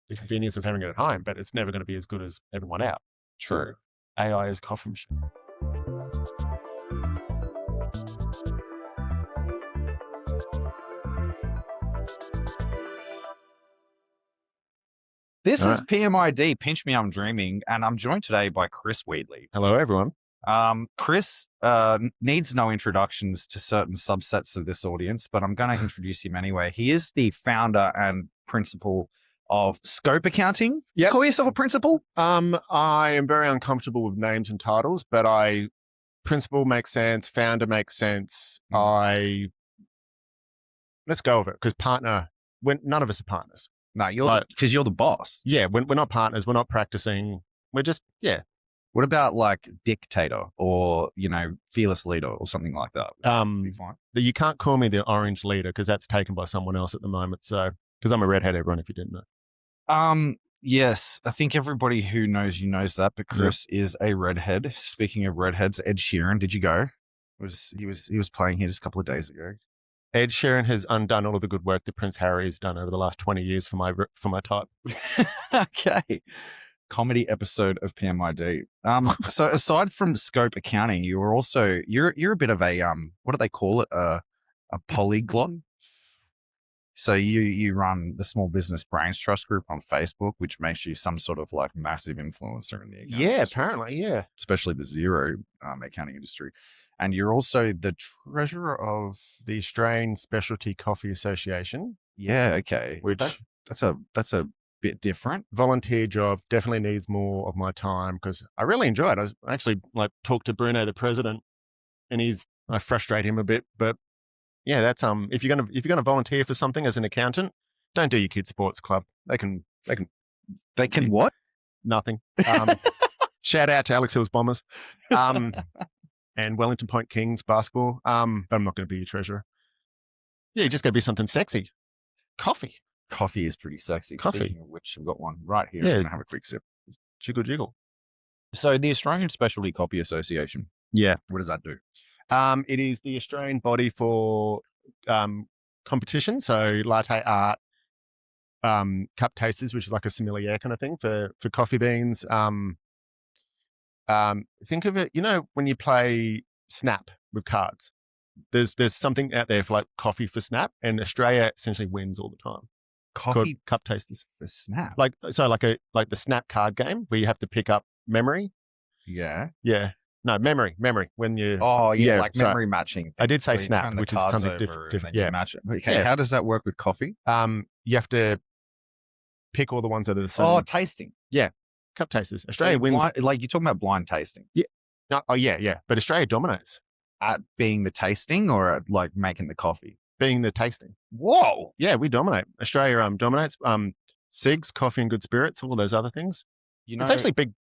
the convenience of having it at home, but it's never going to be as good as everyone out. True. AI is coffee machine. This All is right. PMID, Pinch Me, I'm Dreaming, and I'm joined today by Chris Wheatley. Hello, everyone. Chris needs no introductions to certain subsets of this audience, but I'm going to introduce him anyway. He is the founder and principal of Scope Accounting. Yep. Call yourself a principal? I am very uncomfortable with names and titles, but principal makes sense, founder makes sense. Let's go with it, because none of us are partners. No, because you're the boss. Yeah, we're not partners. We're not practicing. We're just, yeah. What about like dictator or, fearless leader or something like that? Be fine. You can't call me the orange leader because that's taken by someone else at the moment. So, because I'm a redhead, everyone, if you didn't know. Yes, I think everybody who knows you knows that, but Chris is a redhead. Speaking of redheads, Ed Sheeran, did you go? He was playing here just a couple of days ago. Ed Sheeran has undone all of the good work that Prince Harry has done over the last 20 years for my type. Okay. Comedy episode of PMID. So aside from Scope Accounting, you're a bit of a what do they call it? A polyglot. So you run the Small Business Brains Trust group on Facebook, which makes you some sort of like massive influencer in the accounting industry. Apparently, yeah. Especially the zero accounting industry. And you're also the treasurer of the Australian Specialty Coffee Association. Yeah, okay. Which that's a bit different. Volunteer job, definitely needs more of my time because I really enjoy it. I actually talked to Bruno, the president, and I frustrate him a bit, but yeah, that's if you're gonna volunteer for something as an accountant, don't do your kids' sports club. They can what? Nothing. Shout out to Alex Hill's Bombers. And Wellington Point Kings basketball. But I'm not going to be your treasurer. Yeah, you just got to be something sexy. Coffee. Coffee is pretty sexy. Coffee. Speaking of which, I've got one right here. Yeah. I'm going to have a quick sip. Jiggle, jiggle. So the Australian Specialty Coffee Association. Yeah. What does that do? It is the Australian body for competition. So latte art, cup tasters, which is like a sommelier kind of thing for coffee beans. Think of it, when you play Snap with cards, there's something out there for like coffee for Snap, and Australia essentially wins all the time. Coffee cup tasters for Snap, like the Snap card game where you have to pick up memory. Yeah. No, memory. When you memory matching. I did say Snap, which is something different. Yeah, match it. Okay, yeah. How does that work with coffee? You have to pick all the ones that are the same. Oh, tasting. Yeah. Cup tasters. Australia wins. You're talking about blind tasting. Yeah. No, yeah. But Australia dominates. At being the tasting or at making the coffee? Being the tasting. Whoa. Yeah, we dominate. Australia dominates. SIGs, coffee and good spirits, all those other things. It's actually big,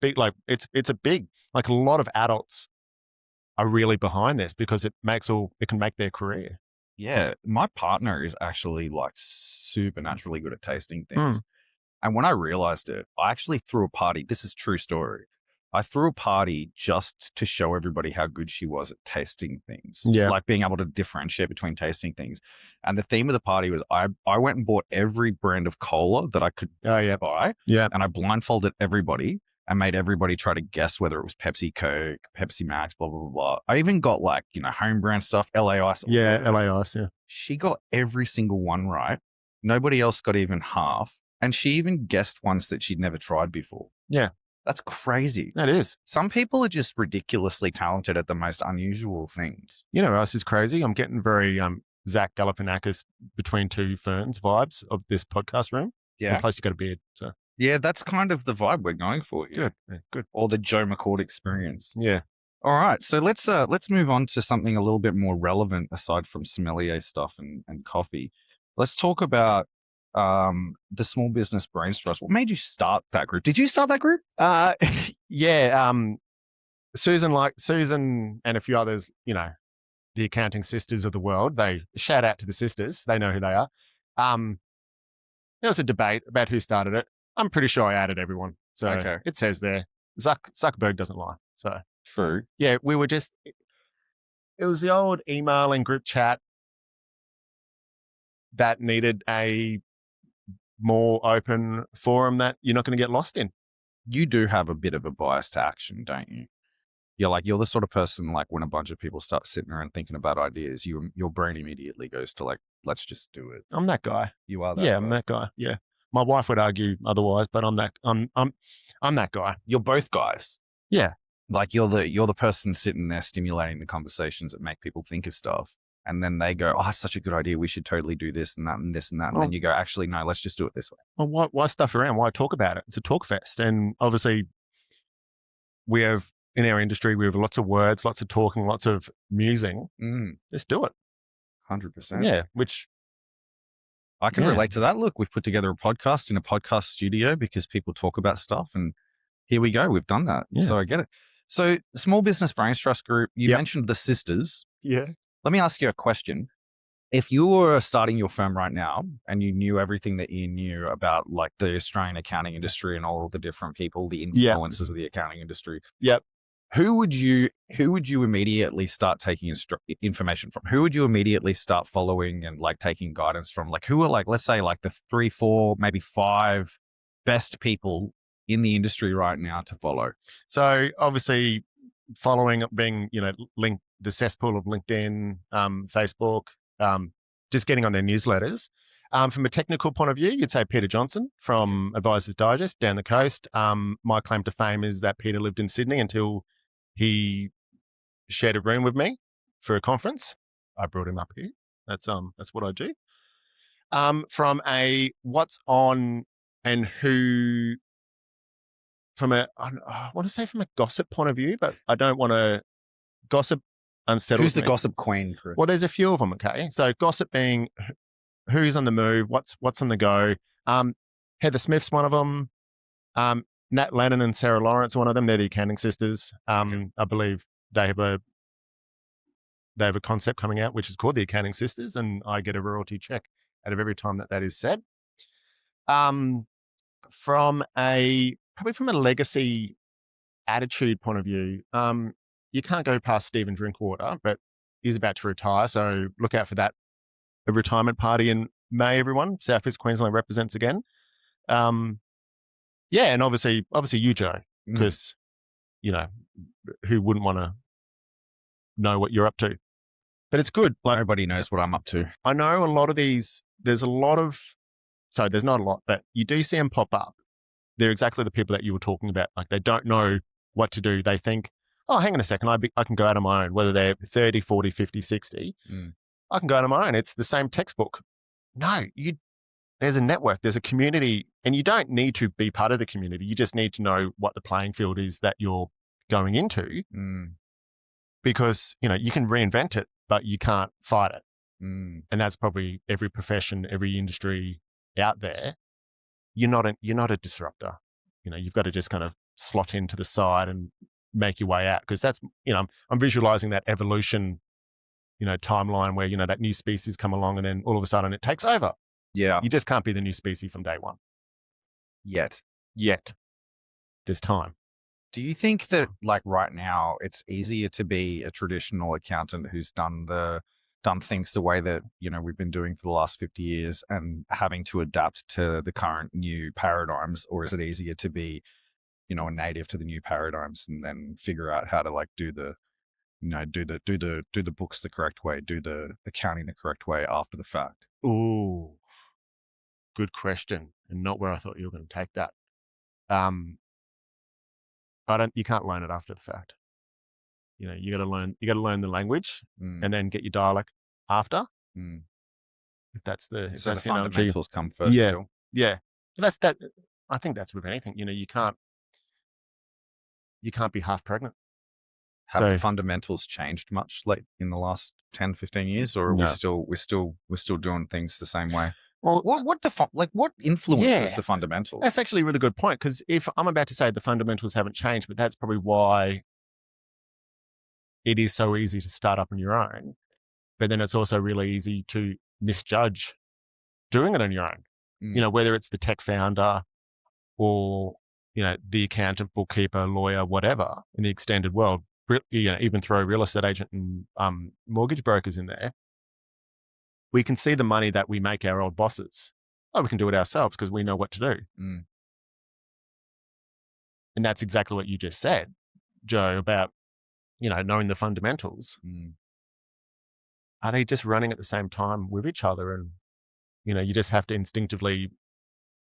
it's a big, a lot of adults are really behind this because it can make their career. Yeah. My partner is actually supernaturally good at tasting things. And when I realized it, I actually threw a party. This is a true story. I threw a party just to show everybody how good she was at tasting things. Yeah. It's being able to differentiate between tasting things. And the theme of the party was I went and bought every brand of cola that I could buy. Yeah. And I blindfolded everybody and made everybody try to guess whether it was Pepsi, Coke, Pepsi Max, blah, blah, blah, blah. I even got home brand stuff, LA Ice. Yeah, LA Ice, yeah. She got every single one right. Nobody else got even half. And she even guessed ones that she'd never tried before. Yeah. That's crazy. That is. Some people are just ridiculously talented at the most unusual things. You know what else is crazy? I'm getting very Zach Galifianakis between two ferns vibes of this podcast room. Yeah. Plus you got a beard. So yeah, that's kind of the vibe we're going for here. Good. Yeah, good. Or the Joe McCord experience. Yeah. All right. So let's move on to something a little bit more relevant aside from sommelier stuff and coffee. Let's talk about the Small Business Brains Trust. What made you start that group? Did you start that group? Yeah. Susan and a few others, the accounting sisters of the world, they shout out to the sisters. They know who they are. There was a debate about who started it. I'm pretty sure I added everyone. So It says there, Zuckerberg doesn't lie. So true. Yeah. We were it was the old email and group chat that needed a more open forum that you're not going to get lost in. You do have a bit of a bias to action, don't you? You're the sort of person, like, when a bunch of people start sitting around thinking about ideas, your brain immediately goes to, like, let's just do it. I'm that guy. You are that Yeah, guy. I'm that guy. Yeah. My wife would argue otherwise, but I'm that guy. You're both guys. Yeah. Like, you're the person sitting there stimulating the conversations that make people think of stuff. And then they go, oh, it's such a good idea. We should totally do this and that and this and that. And then you go, actually, no, let's just do it this way. Well, why stuff around? Why talk about it? It's a talk fest. And obviously we have, in our industry, we have lots of words, lots of talking, lots of musing. Let's do it. 100%. Yeah. Which I can relate to that. Look, we've put together a podcast in a podcast studio because people talk about stuff. And here we go. We've done that. Yeah. So I get it. So Small Business Brains Trust Group, you mentioned the sisters. Yeah. Let me ask you a question. If you were starting your firm right now and you knew everything that you knew about, like, the Australian accounting industry and all the different people, the influences of the accounting industry, who would you immediately start taking information from? Who would you immediately start following and, like, taking guidance from? Like, who are, like, let's say, like, the 3, 4, maybe 5 best people in the industry right now to follow? So obviously following, being, link the cesspool of LinkedIn, Facebook, just getting on their newsletters. From a technical point of view, you'd say Peter Johnson from Advisors Digest down the coast. My claim to fame is that Peter lived in Sydney until he shared a room with me for a conference. I brought him up here. That's what I do. From a what's on and who, I want to say from a gossip point of view, but I don't want to gossip unsettles Who's the me. gossip queen, Chris? Well, there's a few of them. Okay, so gossip being who's on the move, what's on the go. Heather Smith's one of them. Nat Lennon and Sarah Lawrence are one of them. They're the accounting sisters. I believe they have a concept coming out which is called the Accounting Sisters, and I get a royalty check out of every time that is said. From a legacy attitude point of view, you can't go past Stephen Drinkwater, but he's about to retire, so look out for that. A retirement party in May, everyone. South East Queensland represents again. And obviously you, Joe, because who wouldn't want to know what you're up to? But it's good. Like, everybody knows what I'm up to. I know a lot of these. There's not a lot, but you do see them pop up. They're exactly the people that you were talking about. Like, they don't know what to do. They think, oh, hang on a second, I can go out on my own, whether they're 30, 40, 50, 60. I can go out on my own. It's the same textbook. No, there's a network, there's a community, and you don't need to be part of the community. You just need to know what the playing field is that you're going into, because, you can reinvent it, but you can't fight it. And that's probably every profession, every industry out there. You're not a disruptor. You've got to just kind of slot into the side and make your way out, because that's, I'm visualizing that evolution, timeline where, that new species come along and then all of a sudden it takes over. Yeah. You just can't be the new species from day one. Yet. There's time. Do you think that, like, right now it's easier to be a traditional accountant who's done things the way that, we've been doing for the last 50 years and having to adapt to the current new paradigms? Or is it easier to be, a native to the new paradigms and then figure out how to, like, do the books the correct way, do the accounting the correct way after the fact? Ooh, good question, and not where I thought you were going to take that. You can't learn it after the fact. You got to learn the language and then get your dialect after. If that's the fundamentals come first. Still. Yeah. That's that. I think that's with anything. You can't be half pregnant. Have the fundamentals changed much, like, in the last 10, 15 years, or are we're still doing things the same way? Well, what influences the fundamentals? That's actually a really good point, because if I'm about to say the fundamentals haven't changed, but that's probably why it is so easy to start up on your own. But then it's also really easy to misjudge doing it on your own. Whether it's the tech founder or, the accountant, bookkeeper, lawyer, whatever, in the extended world, even throw real estate agent and mortgage brokers in there. We can see the money that we make our old bosses. oh, we can do it ourselves because we know what to do. Mm. And that's exactly what you just said, Joe, about, knowing the fundamentals. Mm. Are they just running at the same time with each other? And, you just have to instinctively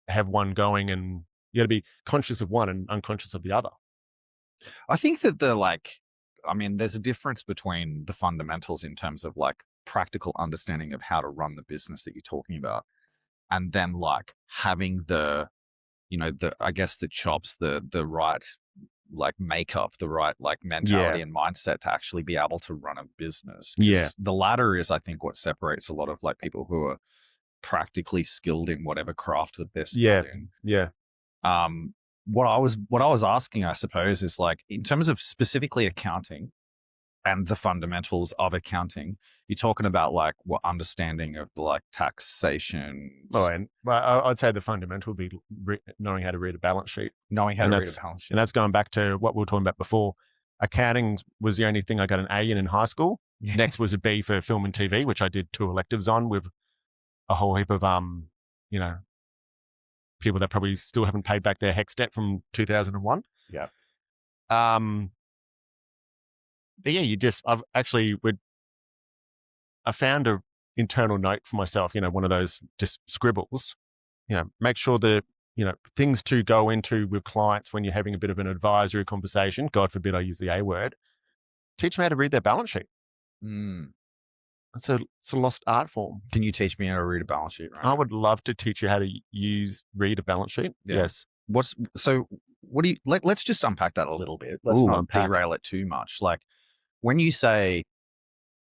have one going, and you got to be conscious of one and unconscious of the other. I think that there's a difference between the fundamentals in terms of like practical understanding of how to run the business that you're talking about, and then like having I guess the chops, the right like makeup, the right like mentality Yeah. and mindset to actually be able to run a business. Yeah. Because the latter is, I think, what separates a lot of like people who are practically skilled in whatever craft that they're skilled in. Yeah. What I was asking, I suppose, is like in terms of specifically accounting and the fundamentals of accounting, you're talking about like what understanding of like taxation. Well, I'd say the fundamental would be knowing how to read a balance sheet. Knowing how to read a balance sheet. And that's going back to what we were talking about before. Accounting was the only thing I got an A in high school. Yeah. Next was a B for film and TV, which I did 2 electives on with a whole heap of, people that probably still haven't paid back their HEX debt from 2001. Yeah. But yeah, I found a internal note for myself, one of those just scribbles, make sure that, things to go into with clients when you're having a bit of an advisory conversation, God forbid I use the A word, teach them how to read their balance sheet. It's a lost art form. Can you teach me how to read a balance sheet? Right I would love to teach you how to read a balance sheet. Yeah. Yes. What do you, let's just unpack that a little bit. Let's not derail it too much. Like when you say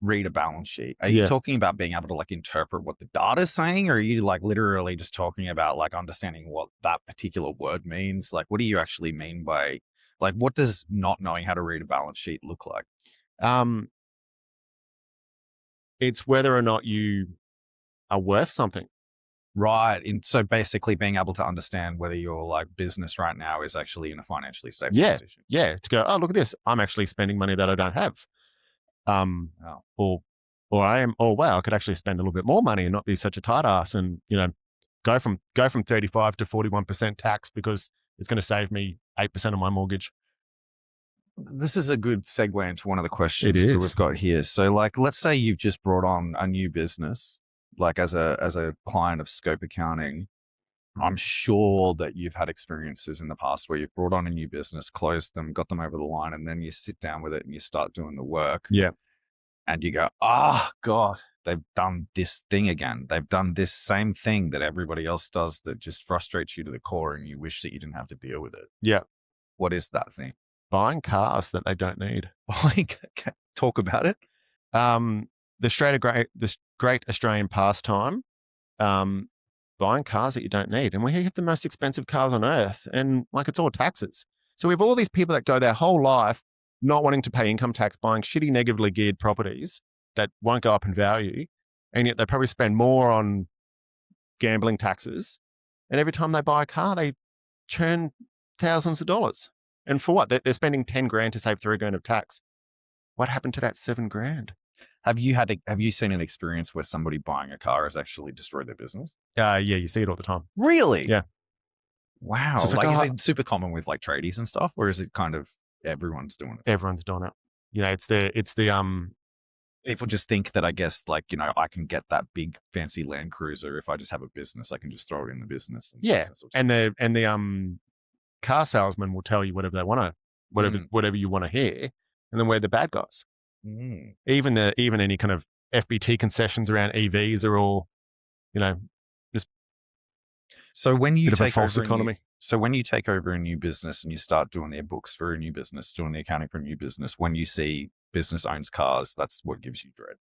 read a balance sheet, are you talking about being able to like interpret what the data is saying, or are you like literally just talking about like understanding what that particular word means? Like, what do you actually mean by, like, what does not knowing how to read a balance sheet look like? It's whether or not you are worth something. Right. And so basically being able to understand whether your like business right now is actually in a financially stable position. Yeah. To go, oh, look at this. I'm actually spending money that I don't have. Or I am, oh, wow, I could actually spend a little bit more money and not be such a tight ass and, go from 35 to 41% tax because it's going to save me 8% of my mortgage. This is a good segue into one of the questions that we've got here. So like, let's say you've just brought on a new business, like as a client of Scope Accounting. I'm sure that you've had experiences in the past where you've brought on a new business, closed them, got them over the line, and then you sit down with it and you start doing the work. Yeah. And you go, oh God, they've done this thing again. They've done this same thing that everybody else does that just frustrates you to the core and you wish that you didn't have to deal with it. Yeah. What is that thing? Buying cars that they don't need. Talk about it. The great Australian pastime, buying cars that you don't need. And we have the most expensive cars on earth, and like it's all taxes. So we have all these people that go their whole life not wanting to pay income tax, buying shitty negatively geared properties that won't go up in value. And yet they probably spend more on gambling taxes. And every time they buy a car, they churn thousands of dollars. And for what? They're spending 10 grand to save 3 grand of tax. What happened to that 7 grand? Have you seen an experience where somebody buying a car has actually destroyed their business? Yeah, you see it all the time. Really? Yeah. Wow. So like, is it super common with like tradies and stuff, or is it kind of everyone's doing it? Everyone's doing it. It's the people just think that, I guess, like, I can get that big fancy Land Cruiser if I just have a business. I can just throw it in the business. And the car salesman will tell you whatever they want to, whatever you want to hear, and then we're the bad guys. Even any kind of FBT concessions around EVs are all, just so when you take false economy. So when you take over a new business and you start doing their books for a new business, doing the accounting for a new business, when you see business owns cars, that's what gives you dread.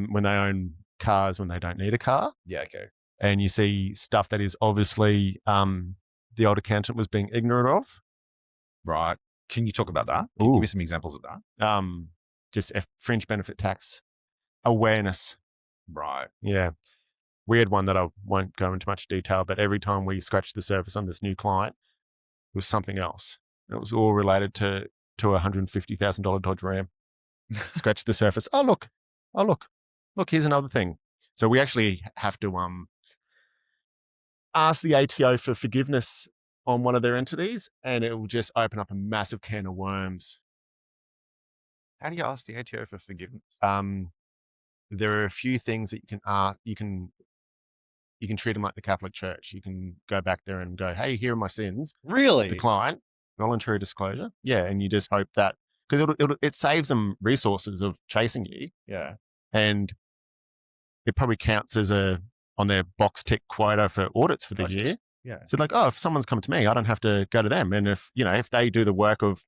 When they own cars when they don't need a car. Yeah, okay. And you see stuff that is obviously the old accountant was being ignorant of. Right. Can you talk about that? Can you give me some examples of that? Just fringe benefit tax awareness. Right. Yeah. Weird one that I won't go into much detail, but every time we scratched the surface on this new client, it was something else. It was all related to a $150,000 Dodge Ram. Scratched the surface. Oh, look, here's another thing. So we actually have to, ask the ATO for forgiveness on one of their entities, and it will just open up a massive can of worms. How do you ask the ATO for forgiveness? There are a few things that you can ask. You can treat them like the Catholic Church. You can go back there and go, "Hey, here are my sins." Really? Decline, voluntary disclosure. Yeah, and you just hope that because it saves them resources of chasing you. Yeah. And it probably counts as on their box tick quota for audits for the Gotcha. year. Yeah. So like, if someone's come to me, I don't have to go to them. And if they do the work of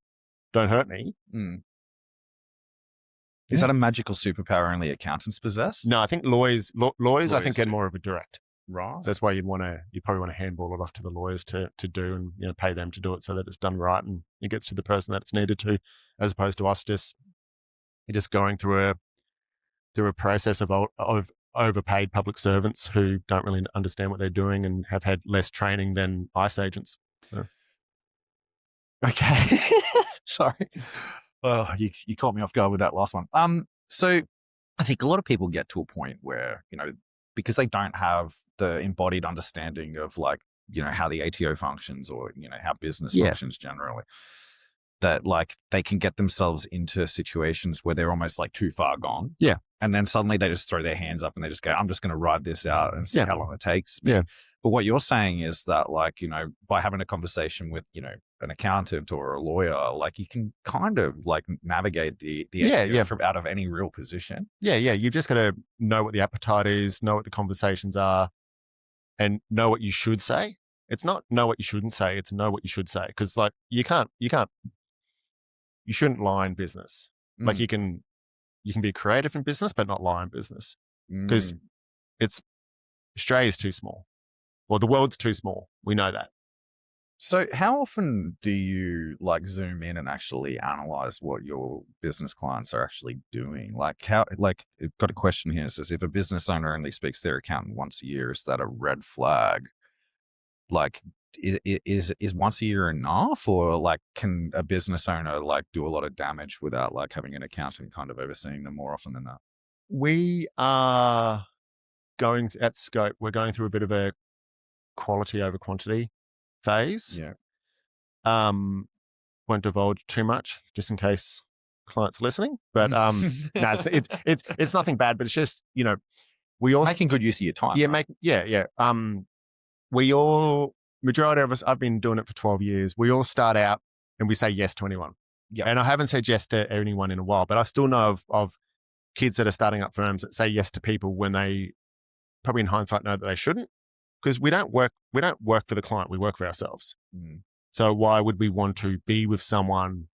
don't hurt me. Is that a magical superpower only accountants possess? No, I think lawyers I think get do. more of a direct. Right. So that's why you'd probably want to handball it off to the lawyers to do and pay them to do it so that it's done right and it gets to the person that it's needed to, as opposed to us just going through a process of overpaid public servants who don't really understand what they're doing and have had less training than ICE agents. So. Okay. Sorry. Oh, you caught me off guard with that last one. So I think a lot of people get to a point where, because they don't have the embodied understanding of how the ATO functions or, how business functions generally, that they can get themselves into situations where they're almost too far gone. Yeah. And then suddenly they just throw their hands up and they just go, I'm just going to ride this out and see how long it takes me. Yeah. But what you're saying is that by having a conversation with, an accountant or a lawyer, you can kind of navigate the ATO from out of any real position. Yeah. You've just got to know what the appetite is, know what the conversations are, and know what you should say. It's not know what you shouldn't say. It's know what you should say. Because you shouldn't lie in business. You can be creative in business, but not lie in business. Because Australia's too small. Well, the world's too small. We know that. So how often do you zoom in and actually analyze what your business clients are actually doing? I've got a question here. It says, if a business owner only speaks to their accountant once a year, is that a red flag? Is once a year enough, or can a business owner do a lot of damage without having an accountant kind of overseeing them more often than that? We are going at Scope. We're going through a bit of a quality over quantity phase. Yeah. Won't divulge too much, just in case clients are listening. But no, it's nothing bad. But it's just we all making good use of your time. Yeah, right? We all, majority of us, I've been doing it for 12 years. We all start out and we say yes to anyone. Yeah. And I haven't said yes to anyone in a while, but I still know of kids that are starting up firms that say yes to people when they probably in hindsight know that they shouldn't, because we don't work for the client. We work for ourselves. So why would we want to be with someone,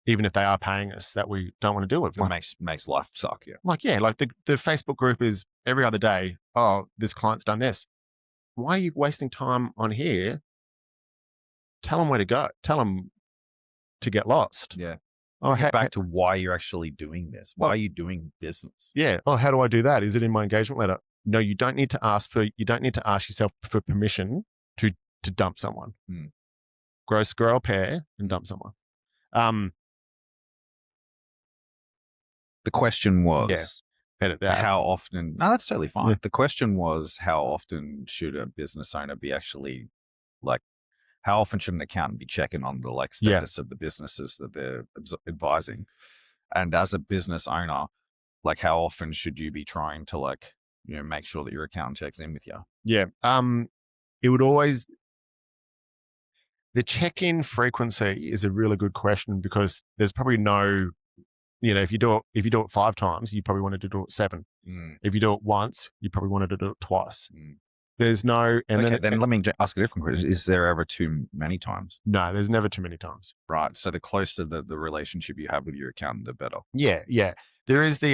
even if they are paying us, that we don't want to deal with? Makes life suck. Yeah. The Facebook group is every other day. Oh, this client's done this. Why are you wasting time on here? Tell them where to go. Tell them to get lost. Yeah. Back to why you're actually doing this. Why are you doing business? Yeah. Oh, how do I do that? Is it in my engagement letter? No, you don't need to ask yourself for permission to dump someone. Grow a pair and dump someone. The question was, edit that. How often? No, that's totally fine. Yeah. The question was, how often should a business owner be actually how often should an accountant be checking on the status of the businesses that they're advising? And as a business owner, how often should you be trying to make sure that your accountant checks in with you? Yeah. It would always, the check-in frequency is a really good question, because there's probably no, if you do it 5 times, you probably wanted to do it 7. If you do it once, you probably wanted to do it twice. There's no, and then let me ask a different question. Is there ever too many times? No, there's never too many times. Right. So the closer the relationship you have with your accountant, the better. Yeah. There is the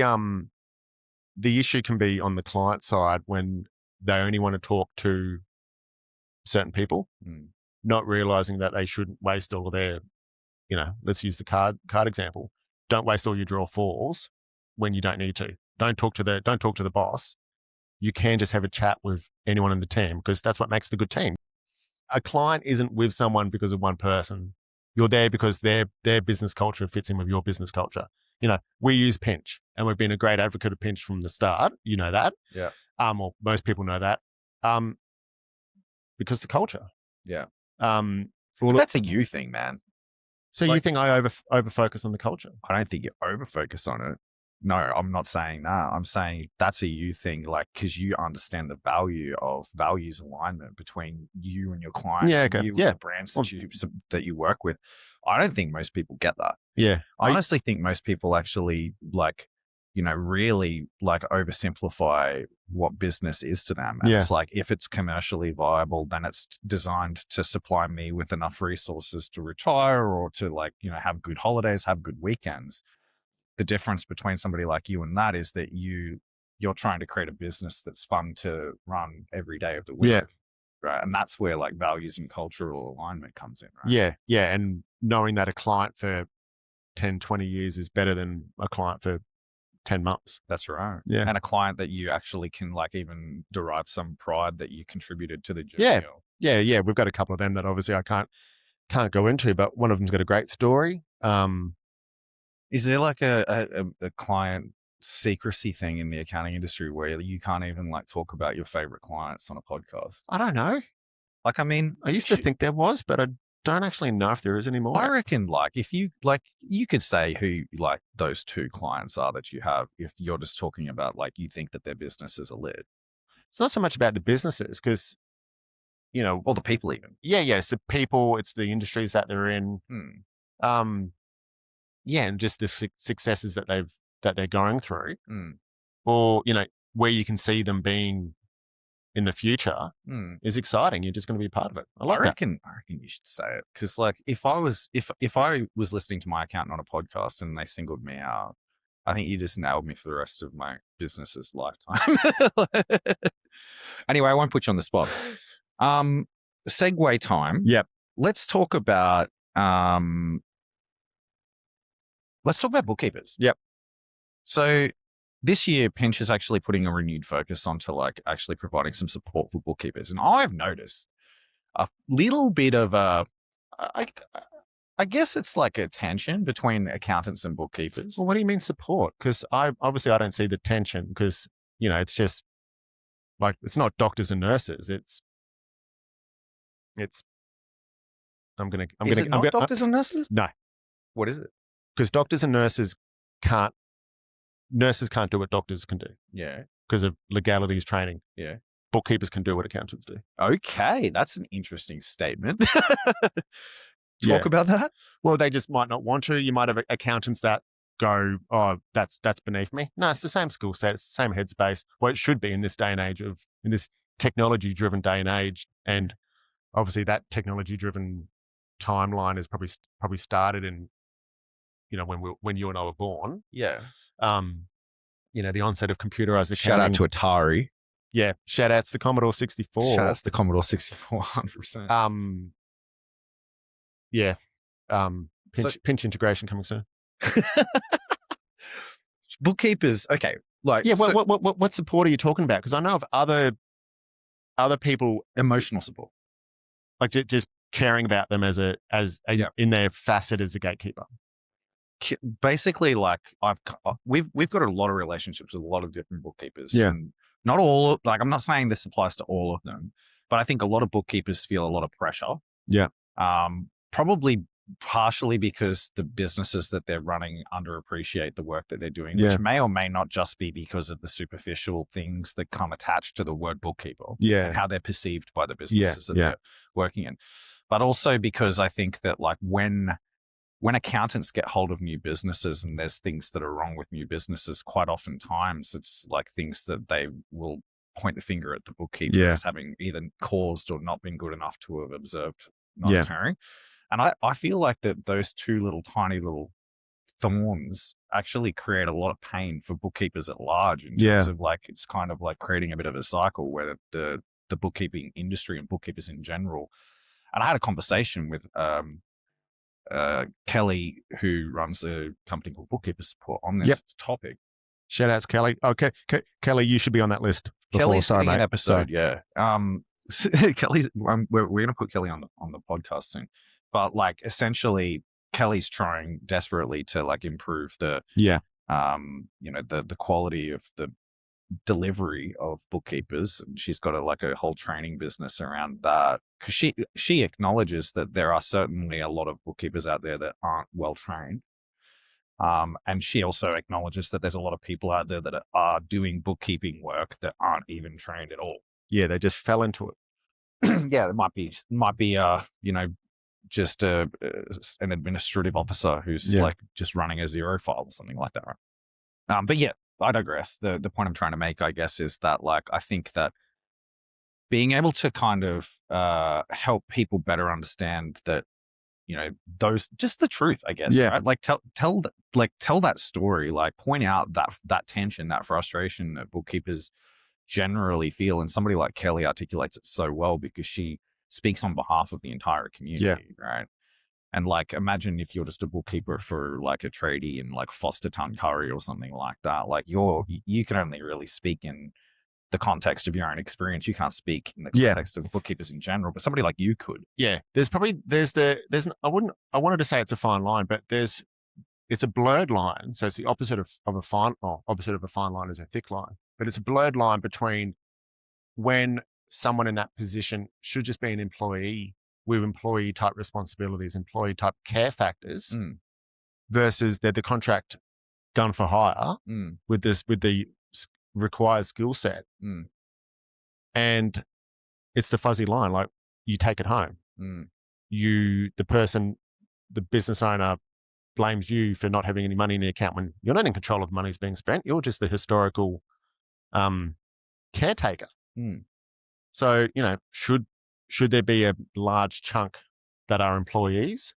issue can be on the client side when they only want to talk to certain people, not realizing that they shouldn't waste all their, let's use the card example. Don't waste all your draw fours when you don't need to. Don't talk to the boss. You can just have a chat with anyone in the team, because that's what makes the good team. A client isn't with someone because of one person. You're there because their business culture fits in with your business culture. We use Pinch, and we've been a great advocate of Pinch from the start. You know that. Yeah. Or most people know that. because the culture. Yeah. Well, But that's a you thing, man. so you think I over focus on the culture? I don't think you over focus on it. No, I'm not saying that. I'm saying that's a you thing, like, because you understand the value of values alignment between you and your clients, Yeah, and okay. you Yeah. and the brands that you work with. I don't think most people get that. Yeah. I honestly think most people actually really oversimplify what business is to them. And it's like, if it's commercially viable, then it's designed to supply me with enough resources to retire or to have good holidays, have good weekends. The difference between somebody like you and that is that you're trying to create a business that's fun to run every day of the week. Yeah. Right. And that's where like values and cultural alignment comes in, right? Yeah. Yeah. And knowing that a client for 10, 20 years is better than a client for 10 months. That's right. Yeah. And a client that you actually can even derive some pride that you contributed to the journey. Yeah. Yeah. Yeah. We've got a couple of them that obviously I can't go into, but one of them's got a great story. Is there like a client secrecy thing in the accounting industry where you can't even talk about your favorite clients on a podcast? I don't know. I used to think there was, but I don't actually know if there is anymore. I reckon if you you could say who those two clients are that you have, if you're just talking about you think that their businesses are lit. It's not so much about the businesses because, or the people even. Yeah. It's the people, it's the industries that they're in. Yeah. And just the successes that they're going through, or, where you can see them being in the future is exciting. You're just going to be a part of it. I reckon you should say it, because if I was listening to my accountant on a podcast and they singled me out, I think you just nailed me for the rest of my business's lifetime. Anyway, I won't put you on the spot. Segue time. Yep. Let's talk about bookkeepers. Yep. So this year, Pinch is actually putting a renewed focus onto actually providing some support for bookkeepers. And I've noticed a little bit of I guess it's like a tension between accountants and bookkeepers. Well, what do you mean support? Because I don't see the tension, because, it's just it's not doctors and nurses. It's doctors and nurses? No. What is it? Because doctors and nurses can't do what doctors can do. Yeah. Because of legalities, training. Yeah. Bookkeepers can do what accountants do. Okay. That's an interesting statement. Talk about that. Well, they just might not want to. You might have accountants that go, oh, that's beneath me. No, it's the same skill set. It's the same headspace. Well, it should be in this day and age in this technology-driven day and age. And obviously that technology-driven timeline is probably started in, when you and I were born. Yeah. The onset of computerized accounting. Shout out to Atari. Yeah. Shout outs to Commodore 64. Shout outs to Commodore 64, 100%. Yeah. Pinch integration coming soon. Bookkeepers. Okay. What support are you talking about? Because I know of other people. Emotional support. Just caring about them as in their facet as a gatekeeper. Basically, we've got a lot of relationships with a lot of different bookkeepers. Yeah. And not all, I'm not saying this applies to all of them, but I think a lot of bookkeepers feel a lot of pressure. Yeah. Probably partially because the businesses that they're running underappreciate the work that they're doing, which may or may not just be because of the superficial things that come attached to the word bookkeeper. Yeah. And how they're perceived by the businesses that they're working in. But also because I think that when accountants get hold of new businesses and there's things that are wrong with new businesses, quite often times it's things that they will point the finger at the bookkeeper as having either caused or not been good enough to have observed not occurring. And I feel like that those two tiny little thorns actually create a lot of pain for bookkeepers at large in terms of it's kind of creating a bit of a cycle where the bookkeeping industry and bookkeepers in general. And I had a conversation with Kelly, who runs a company called Bookkeeper Support, on this topic. Shout outs, Kelly. Okay, Kelly, you should be on that list. Kelly's doing an episode, Kelly's. We're going to put Kelly on the podcast soon, but essentially, Kelly's trying desperately to improve the the quality of the delivery of bookkeepers, and she's got a whole training business around that, because she acknowledges that there are certainly a lot of bookkeepers out there that aren't well trained. And she also acknowledges that there's a lot of people out there that are doing bookkeeping work that aren't even trained at all. Yeah, they just fell into it. Yeah, it might be just an administrative officer who's like just running a zero file or something like that, right? But yeah, I digress. The point I'm trying to make, I guess, is that like I think that being able to kind of help people better understand that, those, just the truth, I guess, right? Like tell that story, like point out that tension, that frustration that bookkeepers generally feel, and somebody like Kelly articulates it so well because she speaks on behalf of the entire community, right? And like, imagine if you're just a bookkeeper for like a tradie in like Foster Curry or something like that. Like you can only really speak in the context of your own experience. You can't speak in the context of bookkeepers in general, but somebody like you could. Yeah. I wanted to say it's a fine line, but it's a blurred line. So it's the opposite of a fine line is a thick line, but it's a blurred line between when someone in that position should just be an employee with employee type responsibilities, employee type care factors, versus they're the contract done for hire with the required skill set. And it's the fuzzy line. Like, you take it home. The business owner blames you for not having any money in the account when you're not in control of the money's being spent. You're just the historical caretaker. So, should there be a large chunk that are employees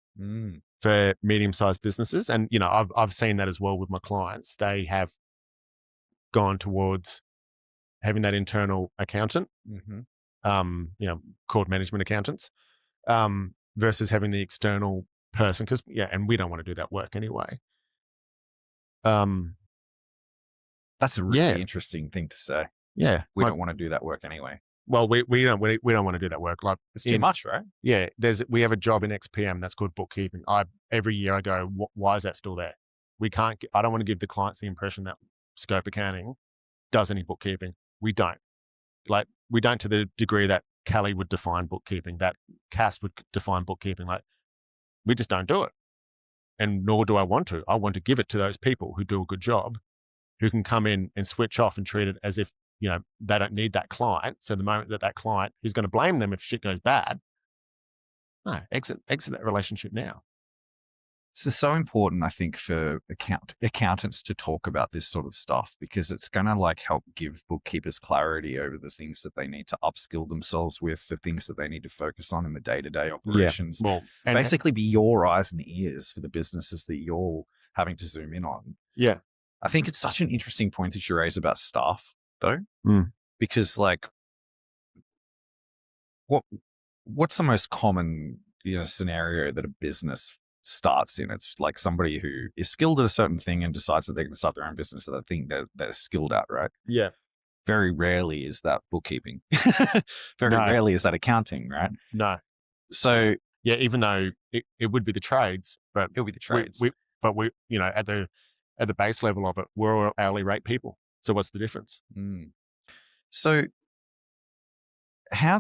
for medium-sized businesses? And, I've seen that as well with my clients. They have gone towards having that internal accountant, called management accountants, versus having the external person. Because, and we don't want to do that work anyway. That's a really interesting thing to say. Yeah. We don't want to do that work anyway. Well, we don't want to do that work. Like, it's too much, right? Yeah. We have a job in XPM that's called bookkeeping. Every year I go, why is that still there? I don't want to give the clients the impression that Scope Accounting does any bookkeeping. We don't. Like, we don't to the degree that Callie would define bookkeeping, that Cass would define bookkeeping. Like, we just don't do it. And nor do I want to. I want to give it to those people who do a good job, who can come in and switch off and treat it as if, they don't need that client. So the moment that client who's going to blame them if shit goes bad, no, exit that relationship now. This is so important, I think, for accountants to talk about this sort of stuff, because it's going to like help give bookkeepers clarity over the things that they need to upskill themselves with, the things that they need to focus on in the day-to-day operations. Well, and basically be your eyes and ears for the businesses that you're having to zoom in on. Yeah. I think it's such an interesting point that you raise about staff, though, because like, what's the most common scenario that a business starts in? It's like somebody who is skilled at a certain thing and decides that they're going to start their own business at the thing they're skilled at, right? Yeah. Very rarely is that bookkeeping. Rarely is that accounting, right? No. So yeah, even though it would be the trades, but it'll be the trades. We at the base level of it, we're all hourly rate people. So what's the difference? So I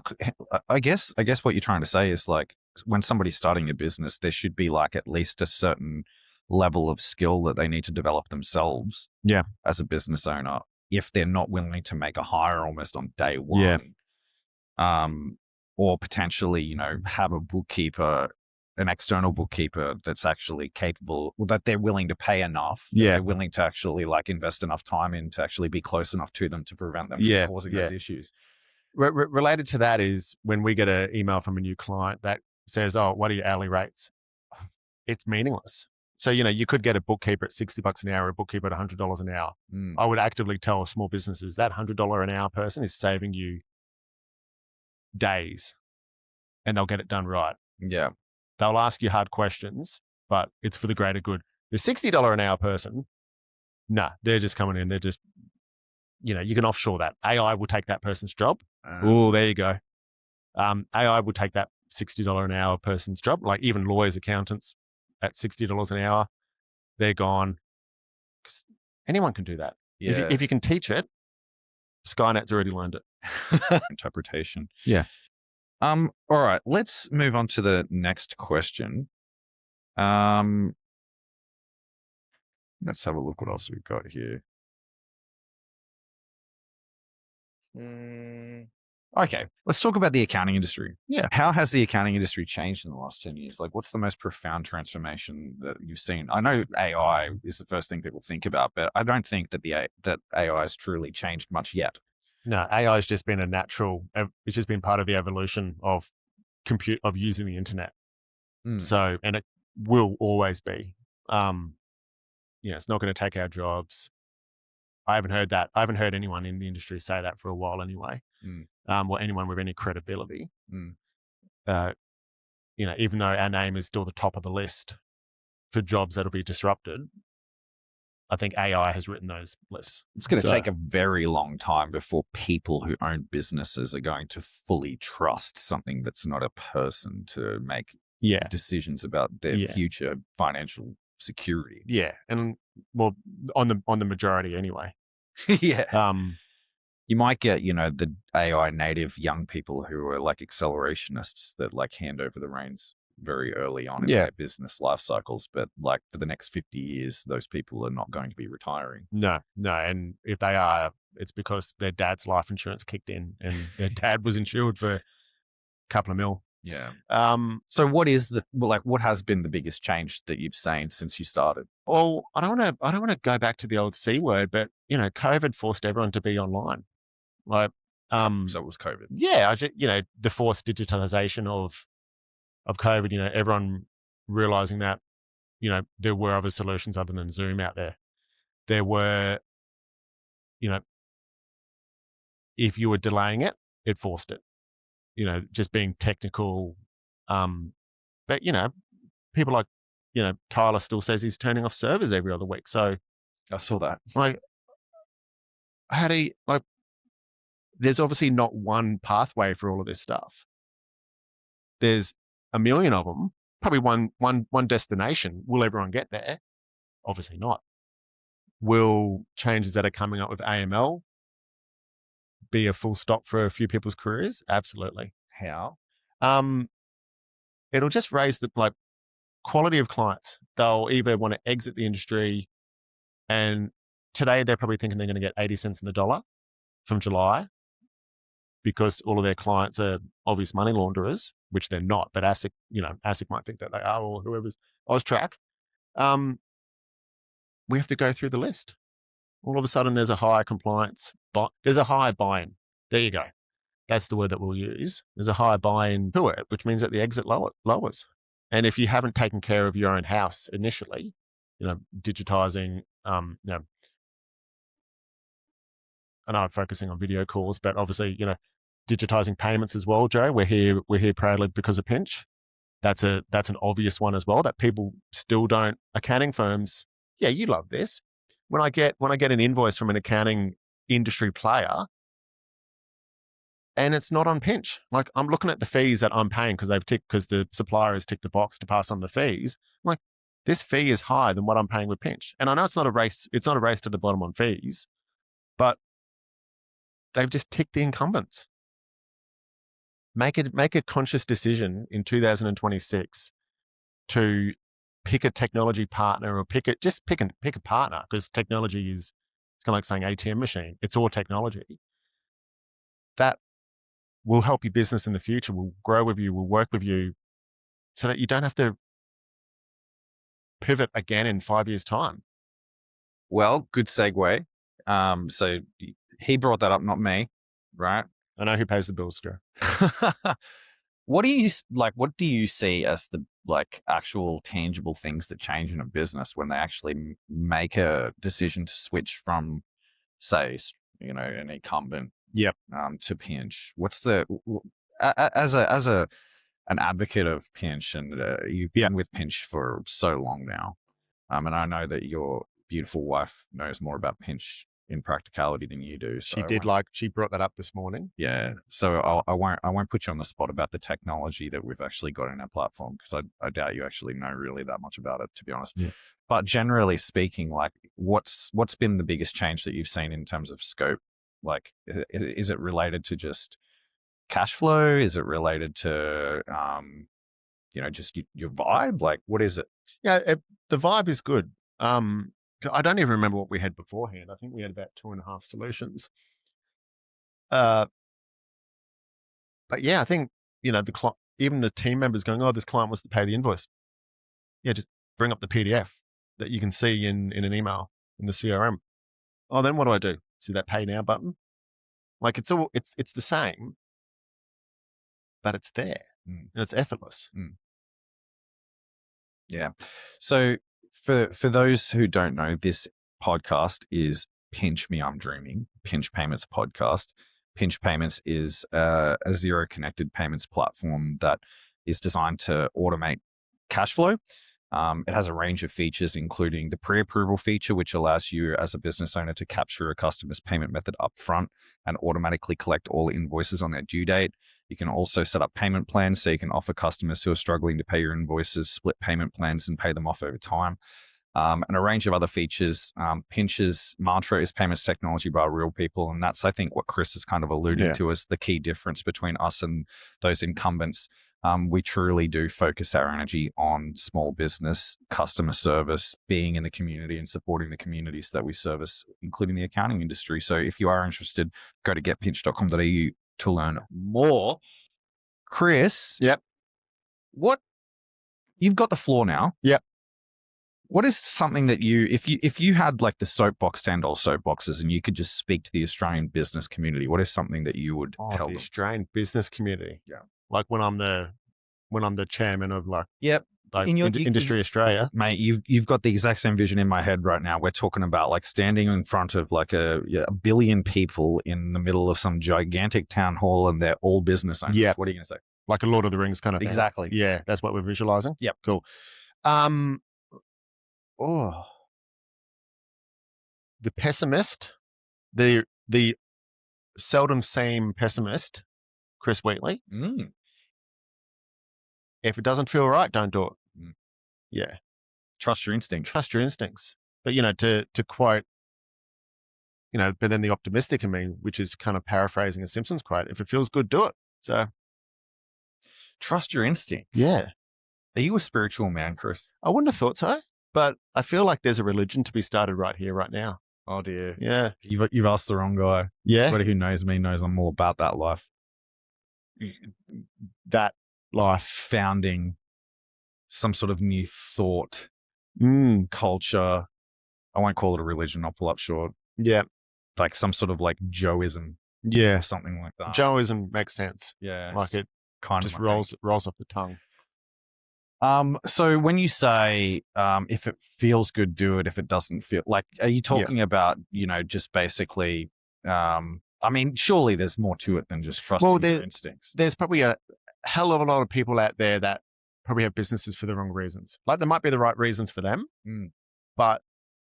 guess what you're trying to say is like, when somebody's starting a business, there should be like at least a certain level of skill that they need to develop themselves as a business owner, if they're not willing to make a hire almost on day one. Or potentially, have a bookkeeper, an external bookkeeper that's actually capable, that they're willing to pay enough. They're willing to actually like invest enough time in to actually be close enough to them to prevent them from causing those issues. Related to that is when we get an email from a new client that says, "Oh, what are your hourly rates?" It's meaningless. So, you could get a bookkeeper at $60 an hour, a bookkeeper at $100 an hour. I would actively tell small businesses that $100 an hour person is saving you days, and they'll get it done right. Yeah. They'll ask you hard questions, but it's for the greater good. The $60 an hour person, they're just coming in. They're just, you can offshore that. AI will take that person's job. There you go. AI will take that $60 an hour person's job. Like, even lawyers, accountants at $60 an hour, they're gone. 'Cause anyone can do that. Yeah. If you can teach it, Skynet's already learned it. Interpretation. Yeah. All right, let's move on to the next question. Let's have a look what else we've got here. Okay, let's talk about the accounting industry. Yeah. How has the accounting industry changed in the last 10 years? Like, what's the most profound transformation that you've seen? I know AI is the first thing people think about, but I don't think that that AI has truly changed much yet. No, AI has just been it's just been part of the evolution of of using the internet. So, and it will always be. It's not going to take our jobs. I haven't heard that. I haven't heard anyone in the industry say that for a while anyway, or anyone with any credibility. Even though our name is still the top of the list for jobs that'll be disrupted, I think AI has written those lists. It's going to take a very long time before people who own businesses are going to fully trust something that's not a person to make decisions about their future financial security. Yeah, and well, on the majority anyway. Yeah. You might get, the AI native young people who are like accelerationists that like hand over the reins very early on in their business life cycles. But like for the next 50 years, those people are not going to be retiring. No. And if they are, it's because their dad's life insurance kicked in and their dad was insured for a couple of mil. Yeah. So what has been the biggest change that you've seen since you started? Well, I don't want to go back to the old C word, but COVID forced everyone to be online. Like, so it was COVID. Yeah, the forced digitalization of COVID. Everyone realizing that there were other solutions other than Zoom out there. There were, if you were delaying it, it forced it. Just being technical. But people like Tyler still says he's turning off servers every other week. So I saw that. Like, how do you like? There's obviously not one pathway for all of this stuff. There's a million of them. Probably one destination. Will everyone get there? Obviously not. Will changes that are coming up with AML be a full stop for a few people's careers? Absolutely. How? It'll just raise the quality of clients. They'll either want to exit the industry, and today they're probably thinking they're going to get 80 cents in the dollar from July, because all of their clients are obvious money launderers, which they're not, but ASIC might think that they are, or whoever's AUSTRAC. We have to go through the list. All of a sudden, there's a higher compliance, there's a higher buy-in. There you go. That's the word that we'll use. There's a higher buy-in to it, which means that the exit lowers. And if you haven't taken care of your own house initially, digitizing, I know I'm focusing on video calls, but obviously, digitizing payments as well, Joe. We're here proudly because of Pinch. That's an obvious one as well that people still don't. Accounting firms, you love this. When I get an invoice from an accounting industry player, and it's not on Pinch, like I'm looking at the fees that I'm paying because the supplier has ticked the box to pass on the fees. I'm like, this fee is higher than what I'm paying with Pinch, and I know it's not a race. It's not a race to the bottom on fees, but they've just ticked the incumbents. Make a conscious decision in 2026 to pick a technology partner, or pick a partner, because technology is, it's kind of like saying ATM machine. It's all technology. That will help your business in the future, will grow with you, will work with you, so that you don't have to pivot again in 5 years' time. Well, good segue. So he brought that up, not me, right? I know who pays the bills, Joe. What do you see as the actual tangible things that change in a business when they actually make a decision to switch from, say, an incumbent to Pinch? What's as an advocate of Pinch, and you've been with Pinch for so long now, and I know that your beautiful wife knows more about Pinch in practicality than you do. So she brought that up this morning. Yeah. So I won't put you on the spot about the technology that we've actually got in our platform, because I doubt you actually know really that much about it, to be honest. Yeah. But generally speaking, what's been the biggest change that you've seen in terms of scope Like, is it related to just cash flow? Is it related to, just your vibe? Like, what is it? Yeah, the vibe is good. I don't even remember what we had beforehand. I think we had about 2.5 solutions. But yeah, I think, even the team members going, oh, this client wants to pay the invoice. Yeah, just bring up the PDF that you can see in an email in the CRM. Oh, then what do I do? See that pay now button? Like it's the same, but it's there and it's effortless. Yeah. So for those who don't know, this podcast is Pinch Me, I'm Dreaming, Pinch Payments podcast. Pinch Payments is a zero connected payments platform that is designed to automate cash flow. It has a range of features, including the pre-approval feature, which allows you as a business owner to capture a customer's payment method upfront and automatically collect all invoices on their due date. You can also set up payment plans so you can offer customers who are struggling to pay your invoices split payment plans and pay them off over time. And a range of other features. Pinch's mantra is payments technology by real people. And that's, I think, what Chris is kind of alluding to as the key difference between us and those incumbents. We truly do focus our energy on small business, customer service, being in the community and supporting the communities that we service, including the accounting industry. So if you are interested, go to getpinch.com.au to learn more. Chris. Yep. You've got the floor now. Yep. What is something that if you had like the soapbox, $10 soapboxes, and you could just speak to the Australian business community, what is something that you would tell the them? Australian business community. Yeah. Like when I'm the chairman of Industry Australia. Mate, you've got the exact same vision in my head right now. We're talking about like standing in front of like a billion people in the middle of some gigantic town hall, and they're all business owners. Yeah. What are you going to say? Like a Lord of the Rings kind of thing. Exactly. Yeah, that's what we're visualizing. Yep. Cool. The pessimist, the seldom seen pessimist, Chris Wheatley. If it doesn't feel right, don't do it. Yeah. Trust your instincts. Trust your instincts. But, to quote, but then the optimistic in me, which is kind of paraphrasing a Simpsons quote, if it feels good, do it. So trust your instincts. Yeah. Are you a spiritual man, Chris? I wouldn't have thought so, but I feel like there's a religion to be started right here, right now. Oh dear. Yeah. You've asked the wrong guy. Yeah. Everybody who knows me knows I'm all about that life. That life. Founding some sort of new thought, culture. I won't call it a religion. I'll pull up short. Yeah. Like some sort of like Joeism. Yeah. Something like that. Joeism makes sense. Yeah. Like it kind just of rolls off the tongue. So when you say, if it feels good, do it. If it doesn't feel like, are you talking about, just basically, I mean, surely there's more to it than just trusting your instincts. There's probably a hell of a lot of people out there that probably have businesses for the wrong reasons. Like there might be the right reasons for them, but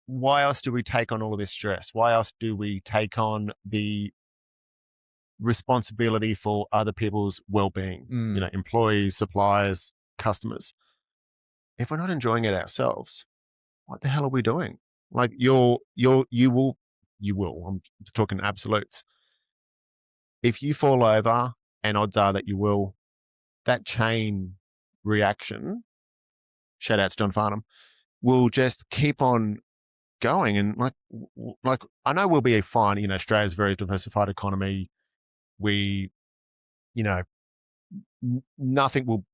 why else do we take on all of this stress? Why else do we take on the responsibility for other people's well-being? Employees, suppliers, customers. If we're not enjoying it ourselves, what the hell are we doing? Like you will, I'm talking absolutes. If you fall over, and odds are that you will, that chain reaction, shout out to John Farnham, will just keep on going. And like I know we'll be fine. Australia's a very diversified economy. We, nothing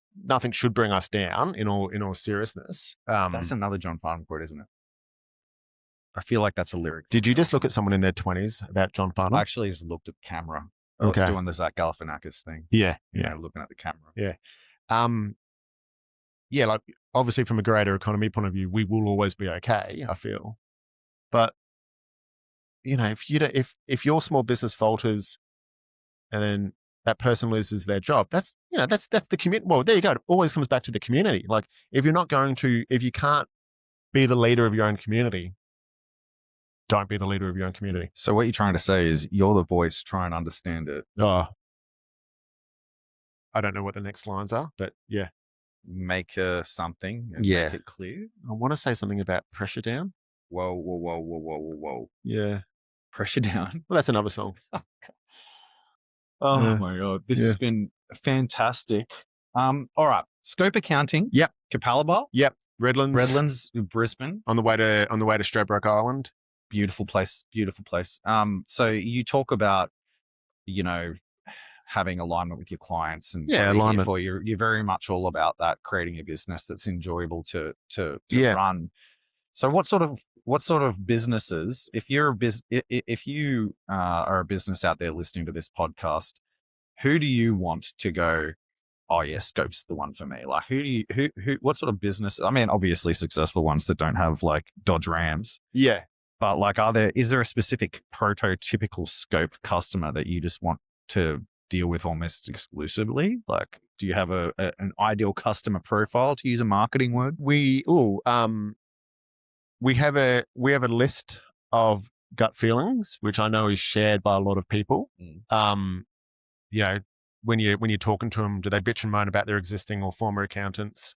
should bring us down in all seriousness. That's another John Farnham quote, isn't it? I feel like that's a lyric. Did you just look at someone in their 20s about John Farnham? I actually just looked at the camera. I was doing the Zach Galifianakis thing. Yeah. Looking at the camera. Yeah. Like obviously from a greater economy point of view, we will always be okay, I feel. But if your small business falters and then that person loses their job, that's the community. Well, there you go. It always comes back to the community. Like if you can't be the leader of your own community, don't be the leader of your own community. So what you're trying to say is you're the voice, try and understand it. Oh, I don't know what the next lines are, but yeah. Make something and make it clear. I want to say something about pressure down. Whoa. Yeah. Pressure down. Well, that's another song. Oh my God. This has been fantastic. All right. Scope accounting. Yep. Capalaba. Yep. Redlands, Brisbane. On the way to Stradbroke Island. Beautiful place. Beautiful place. So you talk about, having alignment with your clients and alignment. You're very much all about that, creating a business that's enjoyable to run. So what sort of businesses, if you are a business out there listening to this podcast, who do you want to go, oh yeah, Scope's the one for me? Like what sort of business? I mean, obviously successful ones that don't have like Dodge Rams. Yeah. But like, is there a specific prototypical Scope customer that you just want to deal with almost exclusively? Like, do you have an ideal customer profile, to use a marketing word? We have a list of gut feelings, which I know is shared by a lot of people. When you're talking to them, do they bitch and moan about their existing or former accountants?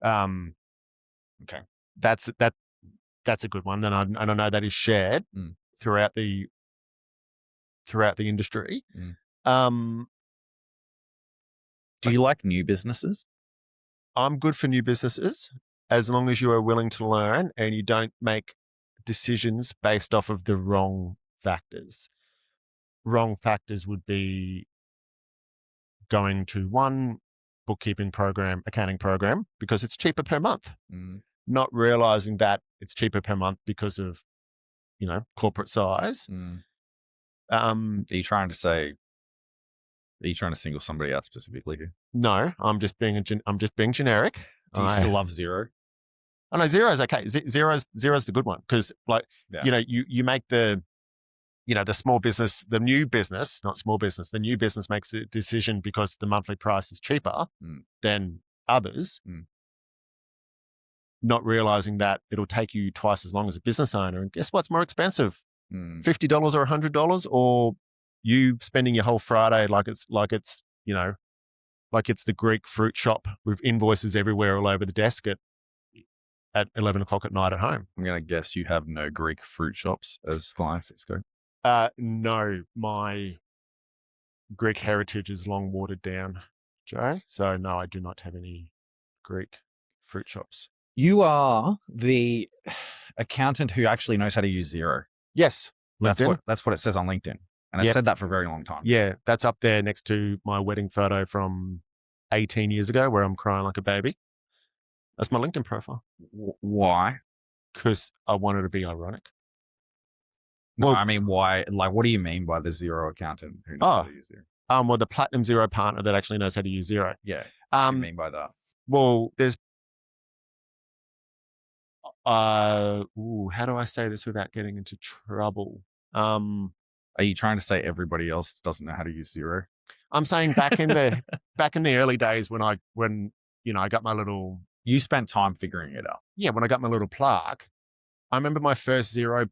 Okay, that's a good one. And I know that is shared throughout the industry. Do you like new businesses? I'm good for new businesses as long as you are willing to learn and you don't make decisions based off of the wrong factors. Wrong factors would be going to one bookkeeping program, accounting program, because it's cheaper per month. Not realizing that it's cheaper per month because of, corporate size. Are you trying to single somebody out specifically here? No, I'm just being generic. Do you still love Xero? Oh no, Xero's okay. Xero's the good one because, you make the small business, the new business, not small business, the new business makes a decision because the monthly price is cheaper than others, not realizing that it'll take you twice as long as a business owner. And guess what's more expensive? $50 or $100, or you spending your whole Friday like it's the Greek fruit shop with invoices everywhere all over the desk at 11 o'clock at night at home. I'm going to guess you have no Greek fruit shops as clients at Scope. No, my Greek heritage is long watered down, Joe. So no, I do not have any Greek fruit shops. You are the accountant who actually knows how to use Xero. Yes. That's what it says on LinkedIn. And it said that for a very long time. Yeah, that's up there next to my wedding photo from 18 years ago where I'm crying like a baby. That's my LinkedIn profile. Why? Because I wanted to be ironic. No, well, I mean, why? Like, what do you mean by the Xero accountant who knows how to use Xero? Well, the Platinum Xero partner that actually knows how to use Xero. Yeah. What do you mean by that? Well, there's how do I say this without getting into trouble? Are you trying to say everybody else doesn't know how to use Xero? I'm saying back in the early days when I got my little. You spent time figuring it out. Yeah, when I got my little plaque, I remember my first Xero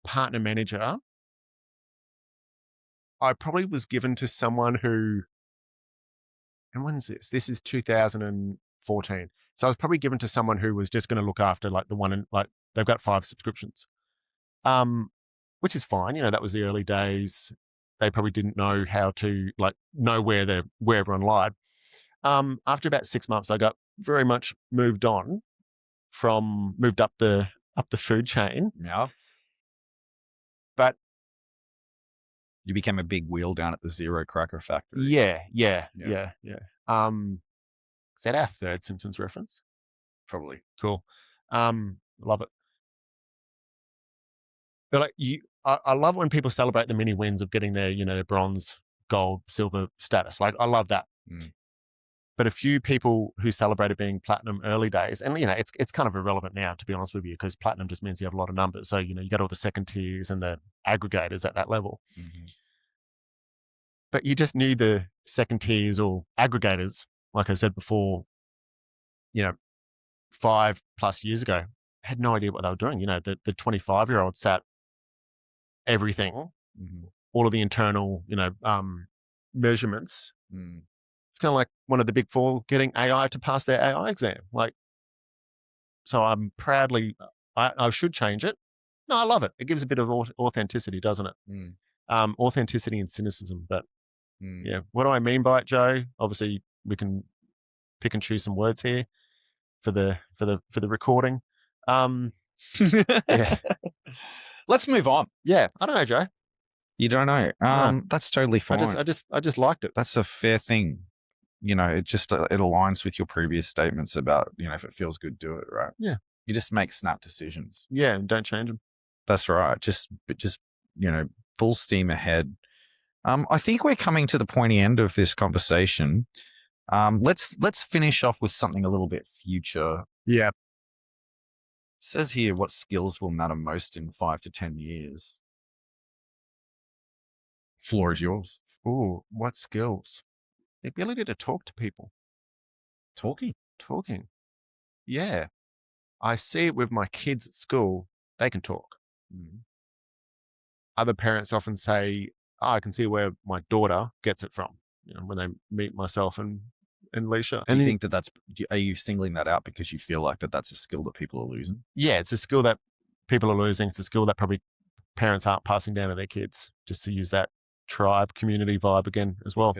partner manager. I probably was given to someone who. And when's this? This is 2014. So I was probably given to someone who was just going to look after like the one and like they've got 5 subscriptions, which is fine. That was the early days. They probably didn't know how to know where everyone lied. After about 6 months, I got very much moved up the food chain. Yeah. But you became a big wheel down at the Xero Cracker factory. Yeah. Is that our third Simpsons reference? Probably. Cool. Love it. But I love when people celebrate the mini wins of getting their, their bronze, gold, silver status. Like I love that. But a few people who celebrated being platinum early days, and it's kind of irrelevant now, to be honest with you, because platinum just means you have a lot of numbers. So you got all the second tiers and the aggregators at that level. But you just knew the second tiers or aggregators, like I said before, 5+ years ago, had no idea what they were doing. The 25-year-old sat everything, all of the internal, measurements. It's kind of like one of the big 4 getting AI to pass their AI exam. So I'm proudly, I should change it. No, I love it. It gives a bit of authenticity, doesn't it? Mm. Authenticity and cynicism. But Mm. yeah, what do I mean by it, Joe? Obviously, we can pick and choose some words here for the recording. Yeah, Let's move on. yeah. I don't know, Joe. You don't know. No. That's totally fine. I just liked it. That's a fair thing. You know, it just it aligns with your previous statements about, you know, if it feels good, do it, right? Yeah. You just make snap decisions. Yeah, and don't change them. That's right. Just you know, full steam ahead. I think we're coming to the pointy end of this conversation. Let's finish off with something a little bit future. Yeah. It says here, what skills will matter most in 5 to 10 years? Floor is yours. Ooh, what skills? The ability to talk to people. Talking. Yeah. I see it with my kids at school. They can talk. Mm. Other parents often say, oh, I can see where my daughter gets it from, you know, when they meet myself and Leisha. Do you think are you singling that out because you feel like that's a skill that people are losing? Yeah, it's a skill that people are losing. It's a skill that probably parents aren't passing down to their kids, just to use that tribe community vibe again as well.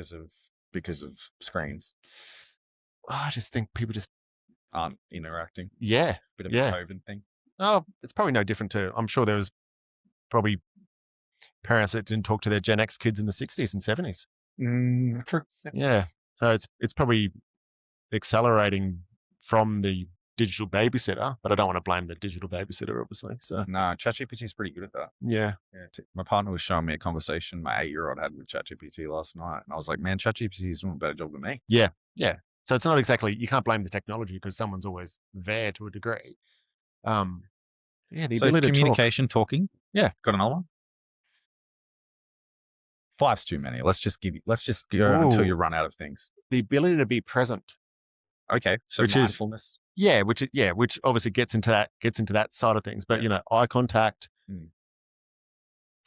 Because of screens. Oh, I just think people just aren't interacting. Yeah. Bit of a COVID thing. Oh, it's probably no different to, I'm sure there was probably parents that didn't talk to their Gen X kids in the 60s and 70s. True. Yeah. So it's probably accelerating from the digital babysitter, but I don't want to blame the digital babysitter, obviously. So no, ChatGPT is pretty good at that. Yeah. My partner was showing me a conversation my 8-year-old had with ChatGPT last night, and I was like, man, ChatGPT is doing a better job than me. Yeah. So it's not exactly, you can't blame the technology because someone's always there to a degree. The ability communication, talking. Yeah. Got another one? 5's too many. Let's just go until you run out of things. The ability to be present. Okay. So mindfulness. Which obviously gets into that side of things. But you know, eye contact,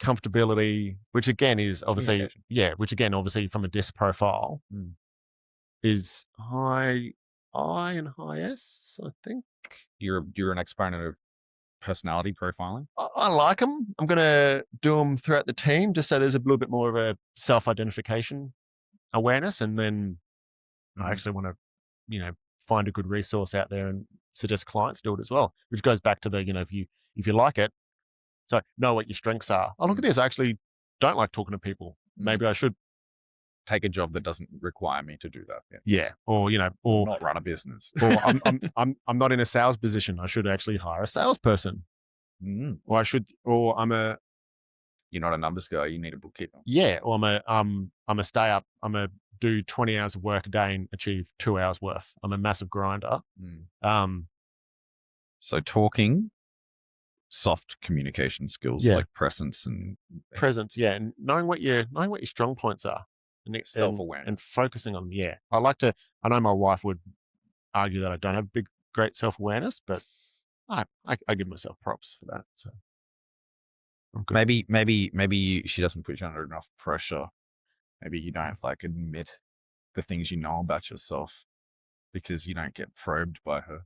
comfortability, which again is obviously from a DISC profile is high I and high S, I think. You're an exponent of personality profiling. I like them. I'm going to do them throughout the team just so there's a little bit more of a self-identification awareness. And then I actually want to, you know, find a good resource out there and suggest clients do it as well, which goes back to the, you know, if you like it, so know what your strengths are. Oh, look at this. I actually don't like talking to people. Maybe I should take a job that doesn't require me to do that. Yeah. Or, you know, or not run a business. Or I'm not in a sales position. I should actually hire a salesperson. Or you're not a numbers guy. You need a bookkeeper. Yeah. Or I'm a stay up. I'm a do 20 hours of work a day and achieve 2 hours worth. I'm a massive grinder. So talking, soft communication skills like presence, yeah, and knowing what your strong points are, and self-awareness, and focusing on. Yeah, I know my wife would argue that I don't have great self-awareness, but I give myself props for that. So maybe she doesn't put you under enough pressure. Maybe you don't like admit the things you know about yourself because you don't get probed by her.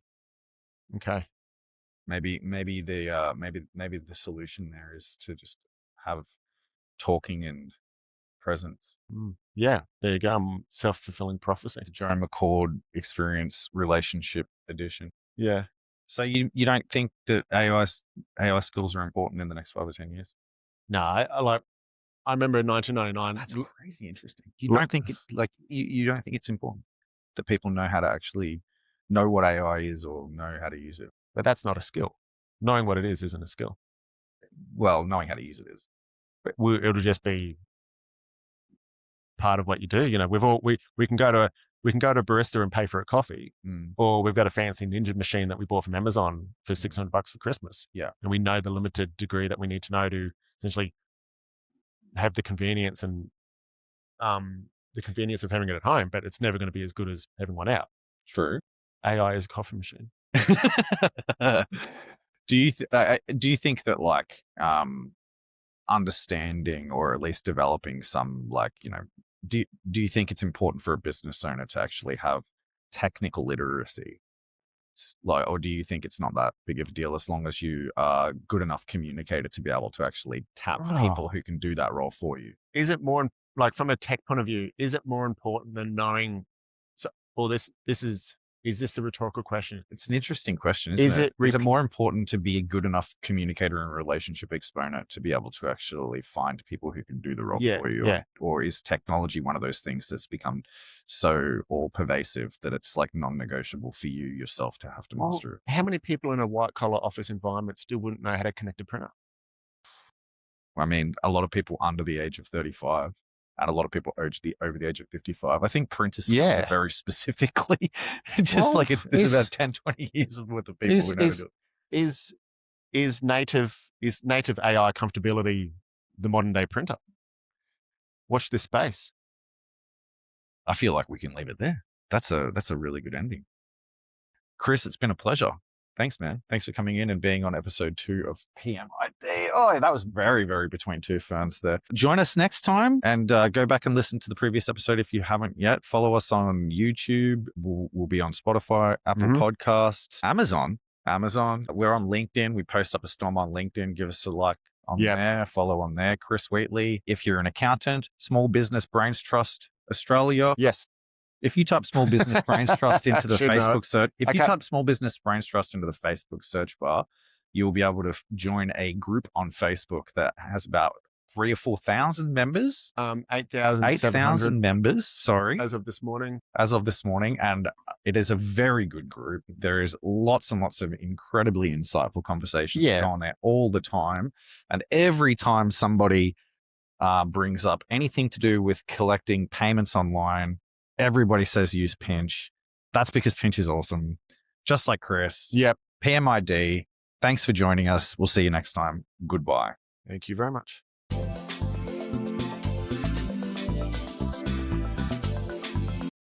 Okay. Maybe the solution there is to just have talking and presence. Yeah, there you go. Self-fulfilling prophecy. Joan McCord Experience Relationship Edition. Yeah. So you don't think that AI skills are important in the next 5 or 10 years? No, I remember in 1999. That's crazy interesting. You don't think you don't think it's important that people know how to actually know what AI is or know how to use it? But that's not a skill. Knowing what it is isn't a skill. Well, knowing how to use it is. But it'll just be part of what you do. You know, we can go to a barista and pay for a coffee, or we've got a fancy Ninja machine that we bought from Amazon for $600 for Christmas. Yeah, and we know the limited degree that we need to know to essentially have the convenience and the convenience of having it at home, but it's never going to be as good as having one out. True. AI is a coffee machine. Do you think that like understanding or at least developing some do you think it's important for a business owner to actually have technical literacy Like, or do you think it's not that big of a deal as long as you are good enough communicator to be able to actually tap people who can do that role for you? Is it more like from a tech point of view? Is it more important than knowing? So, or this is this the rhetorical question? It's an interesting question, isn't Is it? it Is it more important to be a good enough communicator and relationship exponent to be able to actually find people who can do the role for you? Yeah. Or is technology one of those things that's become so all pervasive that it's like non-negotiable for you yourself to have to master it? How many people in a white collar office environment still wouldn't know how to connect a printer? I mean, a lot of people under the age of 35 and a lot of people over the age of 55. I think printer skills are very specifically just like there's about 10, 20 years worth of people who know how to do it. Is native AI comfortability the modern day printer? Watch this space. I feel like we can leave it there. That's a really good ending. Chris, it's been a pleasure. Thanks, man. Thanks for coming in and being on episode 2 of PMID. Oh, that was very, very between two ferns there. Join us next time and go back and listen to the previous episode if you haven't yet. Follow us on YouTube. We'll be on Spotify, Apple Podcasts, Amazon. We're on LinkedIn. We post up a storm on LinkedIn. Give us a like on there. Follow on there. Chris Wheatley. If you're an accountant, Small Business Brains Trust Australia. Yes. If you type Small Business Brains Trust into the Facebook search, if you type Small Business Brains Trust into the Facebook search bar, you'll be able to join a group on Facebook that has about 3,000 or 4,000 members. 8,000 members. Sorry, as of this morning. And it is a very good group. There is lots and lots of incredibly insightful conversations going on there all the time, and every time somebody brings up anything to do with collecting payments online, everybody says use Pinch. That's because Pinch is awesome. Just like Chris. Yep. PMID. Thanks for joining us. We'll see you next time. Goodbye. Thank you very much.